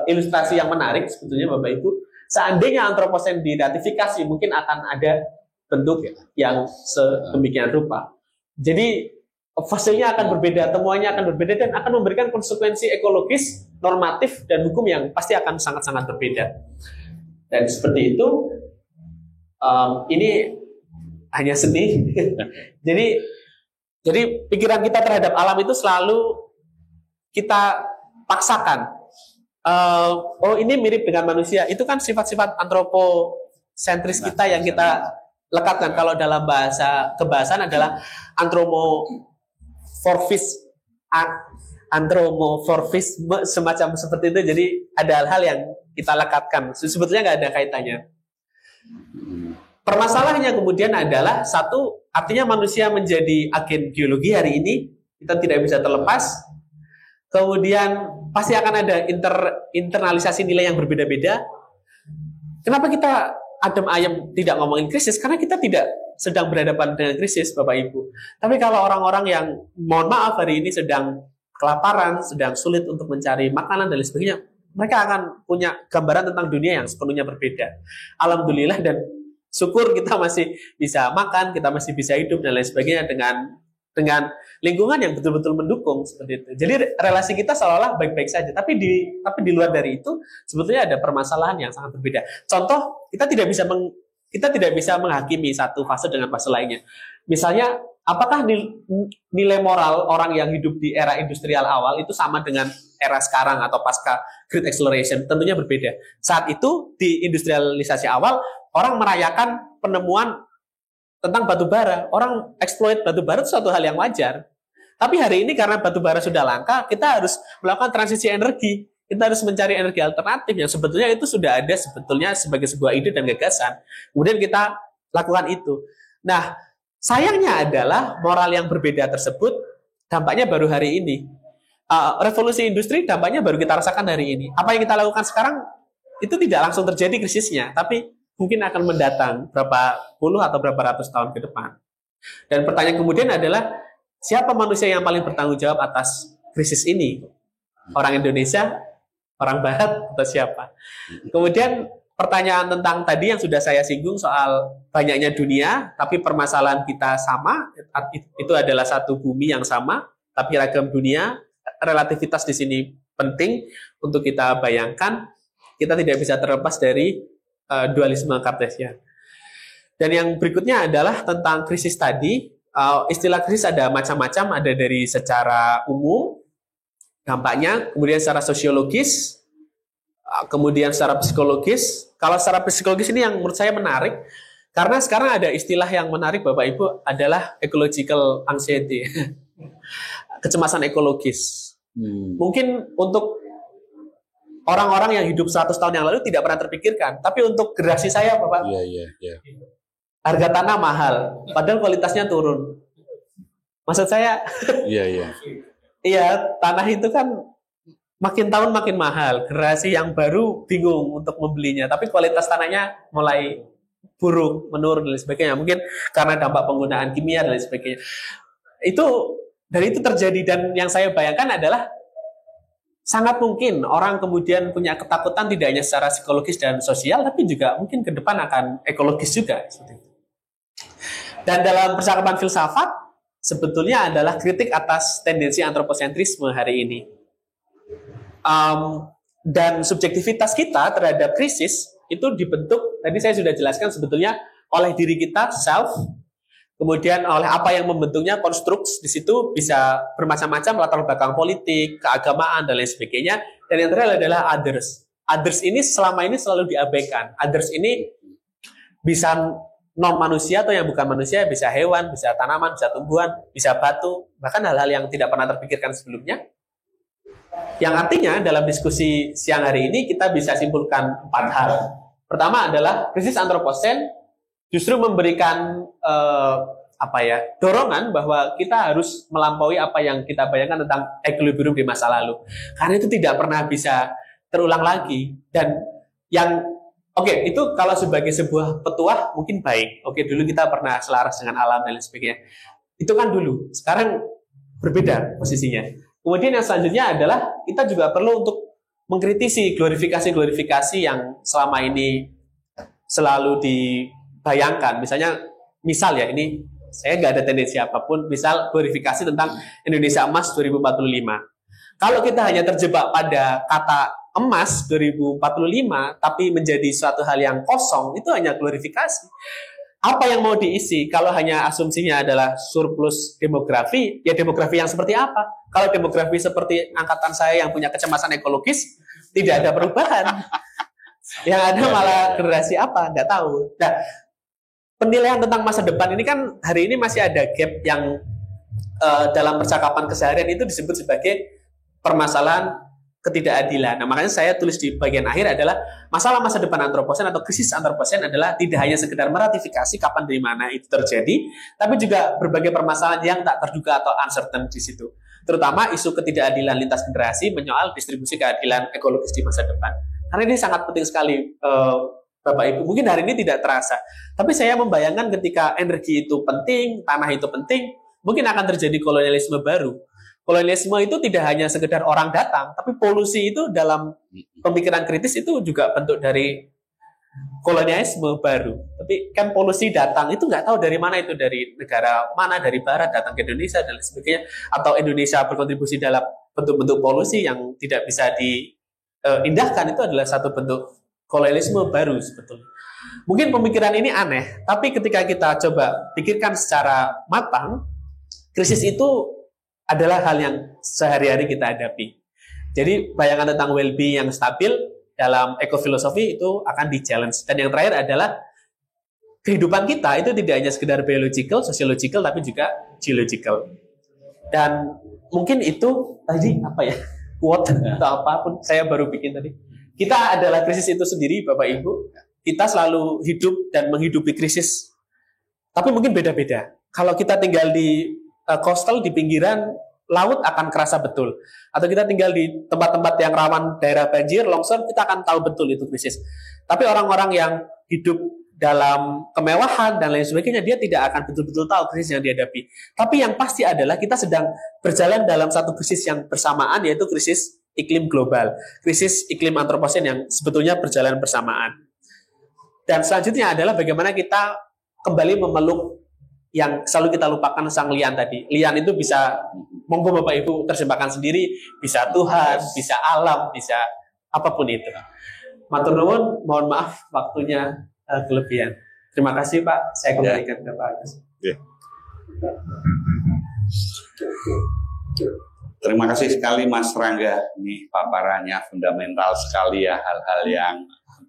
ilustrasi yang menarik sebetulnya, Bapak Ibu. Seandainya antroposen diratifikasi, mungkin akan ada bentuk yang sedemikian rupa. Jadi fosilnya akan berbeda, temuannya akan berbeda, dan akan memberikan konsekuensi ekologis, normatif, dan hukum yang pasti akan sangat-sangat berbeda. Dan seperti itu, ini hanya seni. Jadi pikiran kita terhadap alam itu selalu kita paksakan. Oh, ini mirip dengan manusia. Itu kan sifat-sifat antroposentris kita yang kita lekatkan. Kalau dalam bahasa kebahasan adalah antromorfisme semacam seperti itu. Jadi ada hal-hal yang kita lekatkan. Sebetulnya nggak ada kaitannya. Permasalahannya kemudian adalah satu, artinya manusia menjadi agen geologi hari ini, kita tidak bisa terlepas. Kemudian pasti akan ada internalisasi nilai yang berbeda-beda. Kenapa kita adem ayem tidak ngomongin krisis? Karena kita tidak sedang berhadapan dengan krisis, Bapak Ibu. Tapi kalau orang-orang yang, mohon maaf, hari ini sedang kelaparan, sedang sulit untuk mencari makanan dan lain sebagainya, mereka akan punya gambaran tentang dunia yang sepenuhnya berbeda. Alhamdulillah dan syukur kita masih bisa makan, kita masih bisa hidup dan lain sebagainya dengan lingkungan yang betul-betul mendukung seperti itu. Jadi relasi kita seolah-olah baik-baik saja, tapi di luar dari itu sebetulnya ada permasalahan yang sangat berbeda. Contoh, kita tidak bisa menghakimi satu fase dengan fase lainnya. Misalnya, apakah nilai moral orang yang hidup di era industrial awal itu sama dengan era sekarang atau pasca Great Acceleration? Tentunya berbeda. Saat itu di industrialisasi awal, orang merayakan penemuan tentang batu bara. Orang eksploit batu bara itu suatu hal yang wajar. Tapi hari ini karena batu bara sudah langka, kita harus melakukan transisi energi. Kita harus mencari energi alternatif yang sebetulnya itu sudah ada sebetulnya sebagai sebuah ide dan gagasan. Kemudian kita lakukan itu. Nah, sayangnya adalah moral yang berbeda tersebut dampaknya baru hari ini. Revolusi industri dampaknya baru kita rasakan hari ini. Apa yang kita lakukan sekarang itu tidak langsung terjadi krisisnya, tapi mungkin akan mendatang berapa puluh atau berapa ratus tahun ke depan. Dan pertanyaan kemudian adalah, siapa manusia yang paling bertanggung jawab atas krisis ini? Orang Indonesia, orang Barat, atau siapa? Kemudian pertanyaan tentang tadi yang sudah saya singgung soal banyaknya dunia, tapi permasalahan kita sama, itu adalah satu bumi yang sama, tapi ragam dunia. Relativitas di sini penting untuk kita bayangkan. Kita tidak bisa terlepas dari dualisme Kartesian. Dan yang berikutnya adalah tentang krisis tadi. Istilah krisis ada macam-macam, ada dari secara umum, dampaknya, kemudian secara sosiologis, kemudian secara psikologis. Kalau secara psikologis ini yang menurut saya menarik, karena sekarang ada istilah yang menarik Bapak Ibu adalah ecological anxiety, kecemasan ekologis. Mungkin untuk orang-orang yang hidup 100 tahun yang lalu tidak pernah terpikirkan, tapi untuk generasi saya Bapak, harga tanah mahal, padahal kualitasnya turun. Maksud saya, iya, tanah itu kan makin tahun makin mahal. Generasi yang baru bingung untuk membelinya, tapi kualitas tanahnya mulai buruk, menurun dan lain sebagainya. Mungkin karena dampak penggunaan kimia dan lain sebagainya. Itu terjadi, dan yang saya bayangkan adalah sangat mungkin orang kemudian punya ketakutan tidak hanya secara psikologis dan sosial, tapi juga mungkin ke depan akan ekologis juga. Dan dalam percakapan filsafat sebetulnya adalah kritik atas tendensi antroposentrisme hari ini. Dan subjektivitas kita terhadap krisis itu dibentuk, tadi saya sudah jelaskan sebetulnya oleh diri kita, self, kemudian oleh apa yang membentuknya, konstruks di situ bisa bermacam-macam, latar belakang politik, keagamaan, dan lain sebagainya. Dan yang terakhir adalah others. Others ini selama ini selalu diabaikan. Others ini bisa non-manusia atau yang bukan manusia, bisa hewan, bisa tanaman, bisa tumbuhan, bisa batu, bahkan hal-hal yang tidak pernah terpikirkan sebelumnya. Yang artinya dalam diskusi siang hari ini kita bisa simpulkan 4 hal. Pertama adalah krisis antroposen justru memberikan dorongan bahwa kita harus melampaui apa yang kita bayangkan tentang equilibrium di masa lalu. Karena itu tidak pernah bisa terulang lagi. Dan yang itu kalau sebagai sebuah petuah mungkin baik. Dulu kita pernah selaras dengan alam dan lain sebagainya. Itu kan dulu. Sekarang berbeda posisinya. Kemudian yang selanjutnya adalah kita juga perlu untuk mengkritisi glorifikasi-glorifikasi yang selama ini selalu dibayangkan. Misal ya, ini saya nggak ada tendensi apapun, misal glorifikasi tentang Indonesia Emas 2045. Kalau kita hanya terjebak pada kata emas 2045, tapi menjadi suatu hal yang kosong, itu hanya glorifikasi. Apa yang mau diisi? Kalau hanya asumsinya adalah surplus demografi, ya demografi yang seperti apa? Kalau demografi seperti angkatan saya yang punya kecemasan ekologis, tidak ada perubahan. Yang ada malah generasi apa? Nggak tahu. Nah, penilaian tentang masa depan ini kan hari ini masih ada gap yang dalam percakapan keseharian itu disebut sebagai permasalahan ketidakadilan. Nah, makanya saya tulis di bagian akhir adalah masalah masa depan antroposen atau krisis antroposen adalah tidak hanya sekedar meratifikasi kapan dari mana itu terjadi, tapi juga berbagai permasalahan yang tak terduga atau uncertain di situ. Terutama isu ketidakadilan lintas generasi menyoal distribusi keadilan ekologis di masa depan. Karena ini sangat penting sekali, Bapak Ibu. Mungkin hari ini tidak terasa, tapi saya membayangkan ketika energi itu penting, tanah itu penting, mungkin akan terjadi kolonialisme baru. Kolonialisme itu tidak hanya sekedar orang datang, tapi polusi itu dalam pemikiran kritis itu juga bentuk dari kolonialisme baru. Tapi kan polusi datang itu nggak tahu dari mana, itu dari negara mana, dari barat datang ke Indonesia dan lain sebagainya, atau Indonesia berkontribusi dalam bentuk-bentuk polusi yang tidak bisa diindahkan, itu adalah satu bentuk kolonialisme baru sebetulnya. Mungkin pemikiran ini aneh, tapi ketika kita coba pikirkan secara matang, krisis itu adalah hal yang sehari-hari kita hadapi. Jadi bayangan tentang well-being yang stabil dalam ekofilosofi itu akan di-challenge. Dan yang terakhir adalah kehidupan kita itu tidak hanya sekedar biological, sociological, tapi juga geological. Dan mungkin itu tadi quote atau apapun saya baru bikin tadi. Kita adalah krisis itu sendiri, Bapak Ibu. Kita selalu hidup dan menghidupi krisis. Tapi mungkin beda-beda. Kalau kita tinggal di coastal, di pinggiran laut, akan kerasa betul. Atau kita tinggal di tempat-tempat yang rawan daerah banjir, longsor, kita akan tahu betul itu krisis. Tapi orang-orang yang hidup dalam kemewahan dan lain sebagainya, dia tidak akan betul-betul tahu krisis yang dihadapi. Tapi yang pasti adalah kita sedang berjalan dalam satu krisis yang bersamaan, yaitu krisis iklim global, krisis iklim antroposen yang sebetulnya berjalan bersamaan. Dan selanjutnya adalah bagaimana kita kembali memeluk yang selalu kita lupakan sang lian tadi. Lian itu bisa, monggo Bapak Ibu terjemahkan sendiri, bisa Tuhan, bisa alam, bisa apapun itu. Matur nuwun, mohon maaf waktunya kelebihan. Terima kasih Pak, saya kembalikan ke Pak Agus. Terima kasih sekali Mas Rangga, ini paparannya fundamental sekali ya, hal-hal yang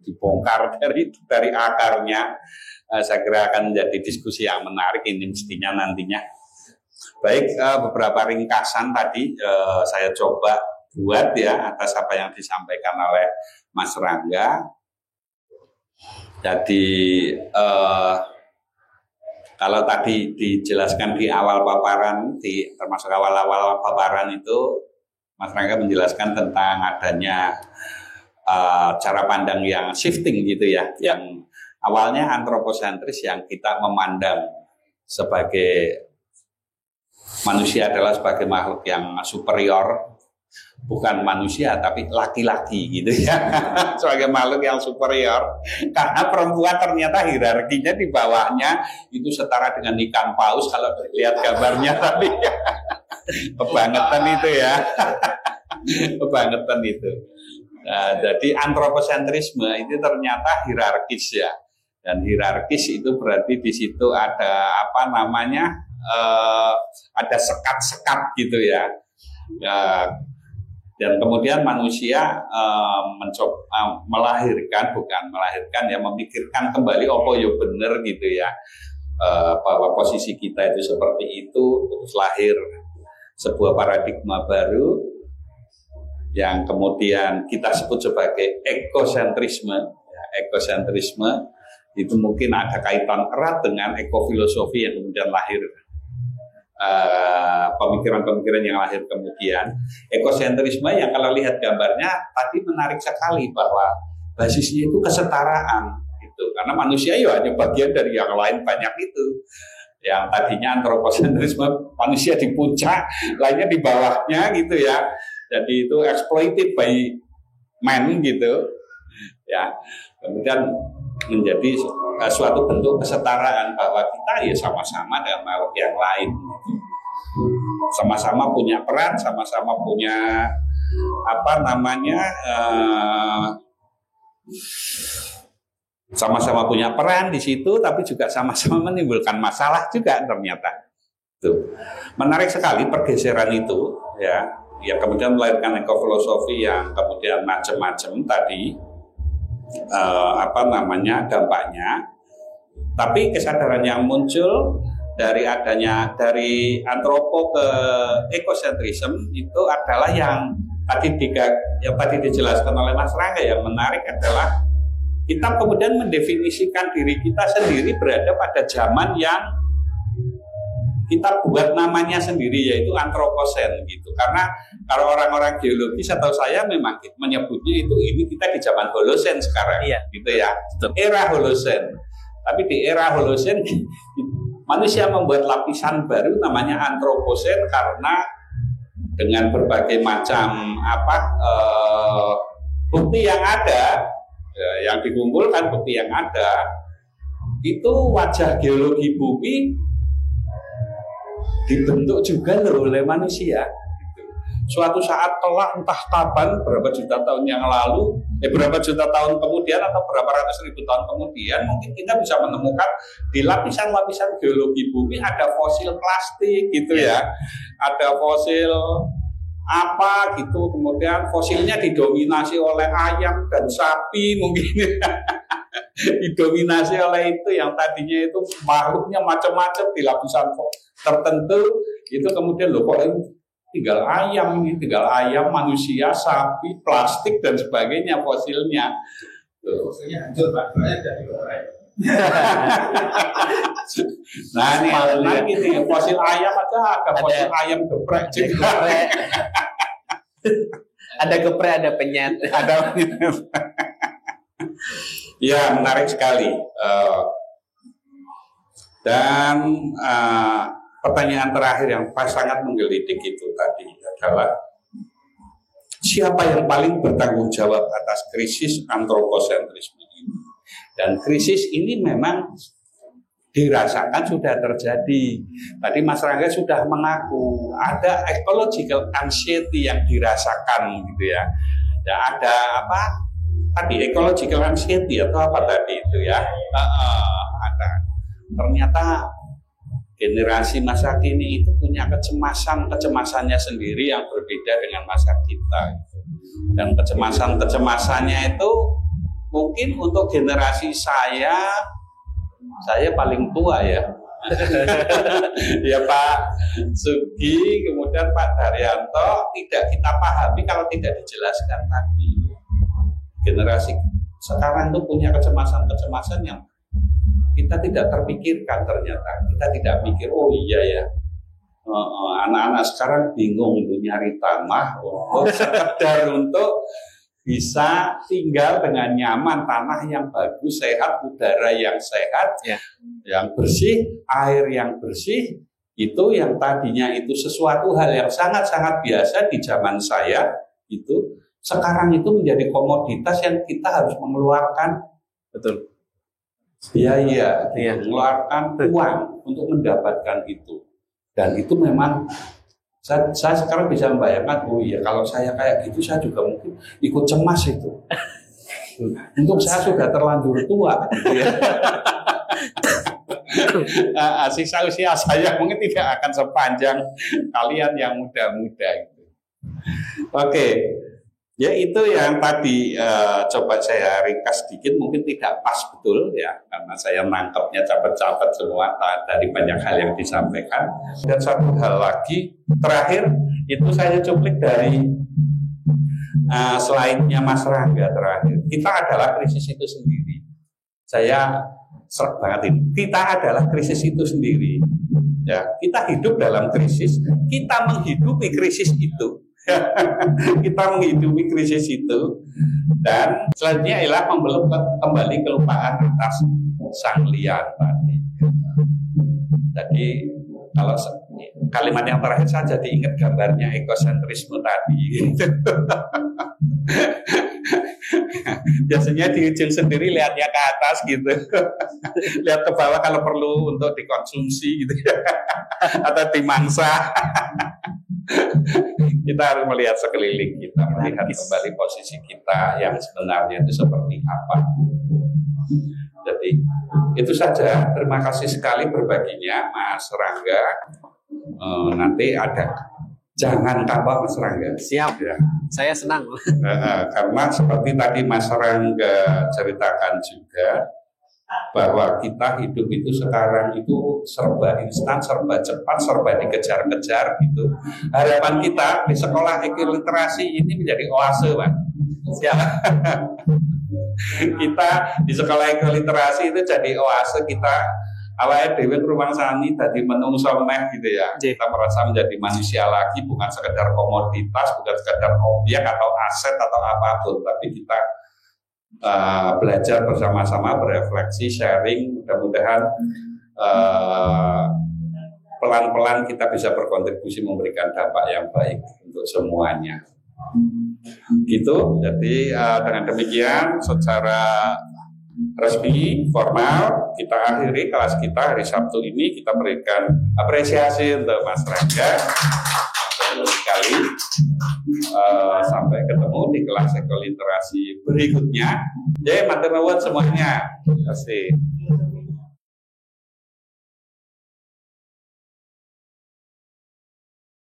dibongkar dari akarnya. Saya kira akan menjadi diskusi yang menarik ini mestinya nantinya. Baik, beberapa ringkasan tadi saya coba buat ya atas apa yang disampaikan oleh Mas Rangga. Jadi kalau tadi dijelaskan di awal paparan, termasuk awal-awal paparan itu, Mas Rangga menjelaskan tentang adanya cara pandang yang shifting gitu ya, yang awalnya antroposentris yang kita memandang sebagai manusia adalah sebagai makhluk yang superior, bukan manusia tapi laki-laki gitu ya, sebagai makhluk yang superior, karena perempuan ternyata hierarkinya di bawahnya itu setara dengan ikan paus kalau lihat gambarnya tadi. Kebangetan itu ya. Kebangetan itu. Nah, jadi antroposentrisme itu ternyata hierarkis ya. Dan hierarkis itu berarti di situ ada apa namanya, ada sekat-sekat gitu ya. Dan kemudian manusia melahirkan ya, memikirkan kembali apa ya bener gitu ya, bahwa posisi kita itu seperti itu, terus lahir sebuah paradigma baru yang kemudian kita sebut sebagai ekosentrisme. Ya, ekosentrisme itu mungkin ada kaitan erat dengan ekofilosofi yang kemudian lahir, pemikiran-pemikiran yang lahir kemudian. Ekosentrisme yang kalau lihat gambarnya tadi menarik sekali bahwa basisnya itu kesetaraan gitu. Karena manusia ya hanya bagian dari yang lain banyak itu. Yang tadinya antroposentrisme, manusia di puncak, lainnya di bawahnya gitu ya. Jadi itu exploited by man gitu. Ya. Kemudian menjadi suatu bentuk kesetaraan bahwa kita ya sama-sama dengan makhluk yang lain, sama-sama punya peran, sama-sama punya apa namanya, sama-sama punya peran di situ, tapi juga sama-sama menimbulkan masalah juga ternyata. Tuh. Menarik sekali pergeseran itu ya, ya kemudian melahirkan ekofilosofi yang kemudian macam-macam tadi. Apa namanya dampaknya, tapi kesadaran yang muncul dari antropo ke ekosentrisme itu adalah yang tadi dijelaskan oleh Mas Rangga. Yang menarik adalah kita kemudian mendefinisikan diri kita sendiri berada pada zaman yang kita buat namanya sendiri, yaitu antroposen gitu. Karena kalau orang-orang geologis atau saya memang menyebutnya ini kita di zaman Holosen sekarang, iya, gitu ya, era Holosen. Tapi di era Holosen manusia membuat lapisan baru namanya antroposen karena dengan berbagai macam bukti yang ada, yang dikumpulkan bukti yang ada, itu wajah geologi bumi dibentuk juga oleh manusia. Suatu saat kelak entah kapan, berapa juta tahun yang lalu, berapa juta tahun kemudian atau berapa ratus ribu tahun kemudian, mungkin kita bisa menemukan di lapisan-lapisan geologi bumi ada fosil plastik gitu ya, ada fosil apa gitu, kemudian fosilnya didominasi oleh ayam dan sapi mungkin. Didominasi oleh itu yang tadinya itu makhluknya macam-macam di lapisan tertentu, itu kemudian loh kok tinggal ayam, manusia, sapi, plastik dan sebagainya fosilnya. Fosilnya hancur Pak, dari geprek. Nah ini lagi nih, fosil ayam ada fosil ayam geprek juga. Ada geprek, ada penyet, ada. Ya, menarik sekali. Dan pertanyaan terakhir yang sangat menggelitik itu tadi adalah siapa yang paling bertanggung jawab atas krisis antroposentrisme ini? Dan krisis ini memang dirasakan sudah terjadi. Tadi Mas Rangga sudah mengaku ada ecological anxiety yang dirasakan gitu ya. Ya ada apa? Tadi ecological anxiety atau apa tadi itu ya? Ada. Ternyata generasi masa kini itu punya kecemasannya sendiri yang berbeda dengan masa kita. Dan kecemasannya itu mungkin untuk generasi saya paling tua ya. Ya Pak Sugi, kemudian Pak Daryanto tidak kita pahami kalau tidak dijelaskan tadi. Generasi sekarang itu punya kecemasan yang kita tidak terpikirkan ternyata. Kita tidak mikir, oh iya ya, anak-anak sekarang bingung untuk nyari tanah, sekedar untuk bisa tinggal dengan nyaman, tanah yang bagus, sehat, udara yang sehat, yang bersih, air yang bersih, itu yang tadinya itu sesuatu hal yang sangat-sangat biasa di zaman saya, itu sekarang itu menjadi komoditas yang kita harus mengeluarkan biaya, mengeluarkan uang untuk mendapatkan itu. Dan itu memang saya sekarang bisa membayangkan, oh iya kalau saya kayak gitu saya juga mungkin ikut cemas itu. Untuk saya sudah terlanjur tua gitu ya. Sisa usia saya mungkin tidak akan sepanjang kalian yang muda-muda itu. Oke. Ya itu yang tadi coba saya ringkas sedikit, mungkin tidak pas betul ya, karena saya menangkapnya capek-capek semua dari banyak hal yang disampaikan. Dan satu hal lagi, terakhir itu saya cuplik dari slide-nya Mas Rangga terakhir. Kita adalah krisis itu sendiri. Saya serak banget ini. Kita adalah krisis itu sendiri. Ya, kita hidup dalam krisis, kita menghidupi krisis itu. Kita menghidupi krisis itu, dan selanjutnya ialah membelum kembali kelupaan atas sang liar tadi. Jadi kalau kalimat yang terakhir saya jadi ingat gambarnya ekosentrisme tadi. Biasanya di ujung sendiri lihatnya ke atas gitu, lihat ke bawah kalau perlu untuk dikonsumsi gitu, atau dimangsa. Kita harus melihat sekeliling kita, melihat kembali posisi kita yang sebenarnya itu seperti apa. Jadi itu saja. Terima kasih sekali berbaginya Mas Rangga. Nanti ada, jangan kapok Mas Rangga. Siap ya. Saya senang. Karena seperti tadi Mas Rangga ceritakan juga, bahwa kita hidup itu sekarang itu serba instan, serba cepat, serba dikejar-kejar gitu. Harapan kita di sekolah literasi ini menjadi oase, Pak. Ya. Kita di sekolah literasi itu jadi oase, kita awalnya dewe rumah sani tadi menungso meh gitu ya. Kita merasa menjadi manusia lagi, bukan sekedar komoditas, bukan sekedar objek atau aset atau apapun, tapi kita belajar bersama-sama, berefleksi, sharing, mudah-mudahan pelan-pelan kita bisa berkontribusi memberikan dampak yang baik untuk semuanya. Gitu. Jadi dengan demikian secara resmi, formal, kita akhiri kelas kita hari Sabtu ini. Kita berikan apresiasi untuk Mas Rangga. Sekali sampai ketemu di kelas ekoliterasi berikutnya. Jadi matur nuwun semuanya. Terima kasih.